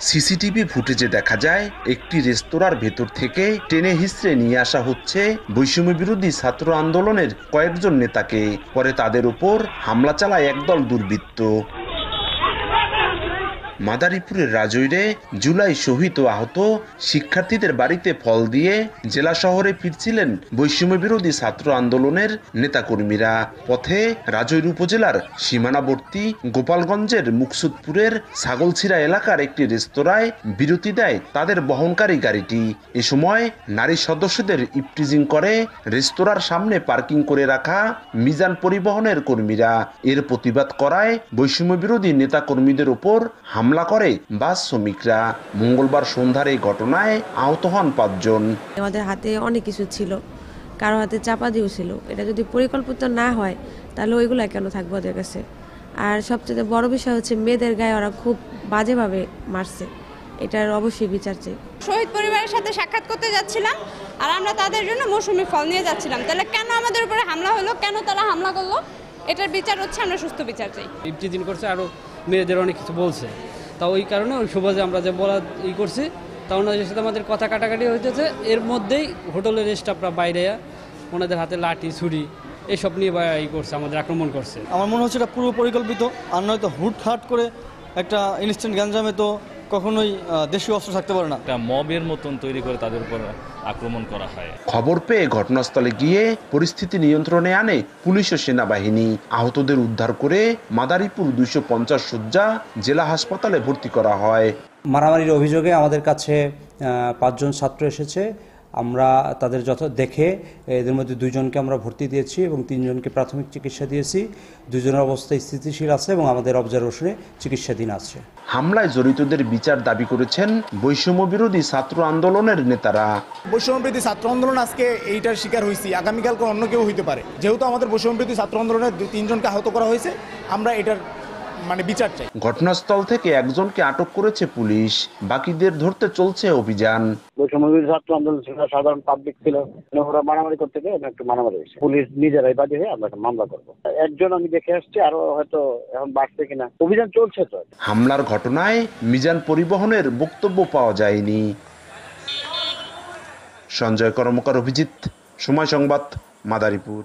CCTV ফুটেজে দেখা যায় একটি রেস্তোরাঁর ভেতর থেকে টেনে হিঁচড়ে নিয়ে আসা হচ্ছে বৈষম্য বিরোধী ছাত্র আন্দোলনের কয়েকজন নেতাকে। পরে তাদের উপর হামলা চালায় একদল দুর্বৃত্ত। মাদারীপুরের রাজৈরে জুলাই শহীদ ও আহত শিক্ষার্থীদের বাড়িতে ফল দিয়ে জেলা শহরে ফিরছিলেন বৈষম্য বিরোধী ছাত্র আন্দোলনের নেতাকর্মীরা। পথে রাজৈর উপজেলার সীমানাবর্তী গোপালগঞ্জের মুকসুদপুরের ছাগলছিড়া এলাকার একটি রেস্তোরাঁয় বিরতি দেয় তাদের বহনকারী গাড়িটি। এ সময় নারী সদস্যদের ইফটিজিং করে রেস্তোরাঁর সামনে পার্কিং করে রাখা মিজান পরিবহনের কর্মীরা। এর প্রতিবাদ করায় বৈষম্য বিরোধী নেতাকর্মীদের উপর হামলা করে বাস শ্রমিকরা। মঙ্গলবার সন্ধ্যার এই ঘটনায় আহত হন 5 জন। আমাদের হাতে অনেক কিছু ছিল, কারো হাতে চাপা দিয়েও ছিল। এটা যদি পরিকল্পিত না হয় তাহলে ওইগুলা কেন থাকবে ওদের কাছে? আর সবচেয়ে বড় বিষয় হচ্ছে মেয়েদের গায়ে ওরা খুব বাজেভাবে মারছে। এটার অবশ্যই বিচার চাই। শহীদ পরিবারের সাথে সাক্ষাৎ করতে যাচ্ছিলাম, আর আমরা তাদের জন্য মৌসুমি ফল নিয়ে যাচ্ছিলাম। তাহলে কেন আমাদের উপরে হামলা হলো, কেন তারা হামলা করলো, এটার বিচার হচ্ছে, আমরা সুস্থ বিচার চাই। ইফটিজিং করছে, আরও মেয়েদের অনেক কিছু বলছে। তা ওই কারণে ওই সুবাদে আমরা যে বলা করছি, তা ওনাদের সাথে আমাদের কথা কাটাকাটি হইতেছে। এর মধ্যেই হোটেলের স্টাফরা বাইরে ওনাদের হাতে লাঠি ছুরি এসব নিয়ে করছে, আমাদের আক্রমণ করছে। আমার মনে হচ্ছে এটা পুরো পরিকল্পিত, আর নয়তো হুটহাট করে একটা ইনস্ট্যান্ট গ্যাঞ্জামে তো কখনোই দেশীয় অস্ত্র থাকতে পারে না। একটা মবের মতন তৈরি করে তাদের উপর আক্রমণ করা হয়। খবর পেয়ে ঘটনাস্থলে গিয়ে পরিস্থিতি নিয়ন্ত্রণে আনে পুলিশ ও সেনাবাহিনী। আহতদের উদ্ধার করে মাদারীপুর 250 শয্যা জেলা হাসপাতালে ভর্তি করা হয়। মারামারির অভিযোগে আমাদের কাছে 5 জন ছাত্র এসেছে। আমরা তাদের দেখে এদের মধ্যে 2 জনকে আমরা ভর্তি দিয়েছি এবং 3 জনকে প্রাথমিক চিকিৎসা দিয়েছি। 2 জনের অবস্থা স্থিতিশীল আছে এবং আমাদের অবজারভেশনে চিকিৎসাধীন আছে। হামলায় জড়িতদের বিচার দাবি করেছেন বৈষম্য বিরোধী ছাত্র আন্দোলনের নেতারা। বৈষম্য বিরোধী ছাত্র আন্দোলন আজকে এইটার শিকার হয়েছি, আগামীকাল অন্য কেউ হইতে পারে। যেহেতু আমাদের বৈষম্য বিরোধী ছাত্র আন্দোলনের 2-3 জনকে আহত করা হয়েছে, আমরা এটার বিচার চাই। ঘটনাস্থল থেকে একজনকে আটক করেছে পুলিশ, বাকিদের ধরতে চলছে অভিযান। বৈষম্য বিরোধী ছাত্র আন্দোলন ছিল, সাধারণ পাবলিক ছিল, ওরা মারামারি করতে গিয়ে একটু মারামারি হয়েছে। পুলিশ নিজেরাই বাদী হয়ে আমরা মামলা করবো। একজন আমি দেখে আসছি, আরো হয়তো এখন বাড়ছে কিনা, অভিযান চলছে তো। হামলার ঘটনায় মিজান পরিবহনের বক্তব্য পাওয়া যায়নি। সঞ্জয় কর্মকার, অভিজিৎ, সময় সংবাদ, মাদারীপুর।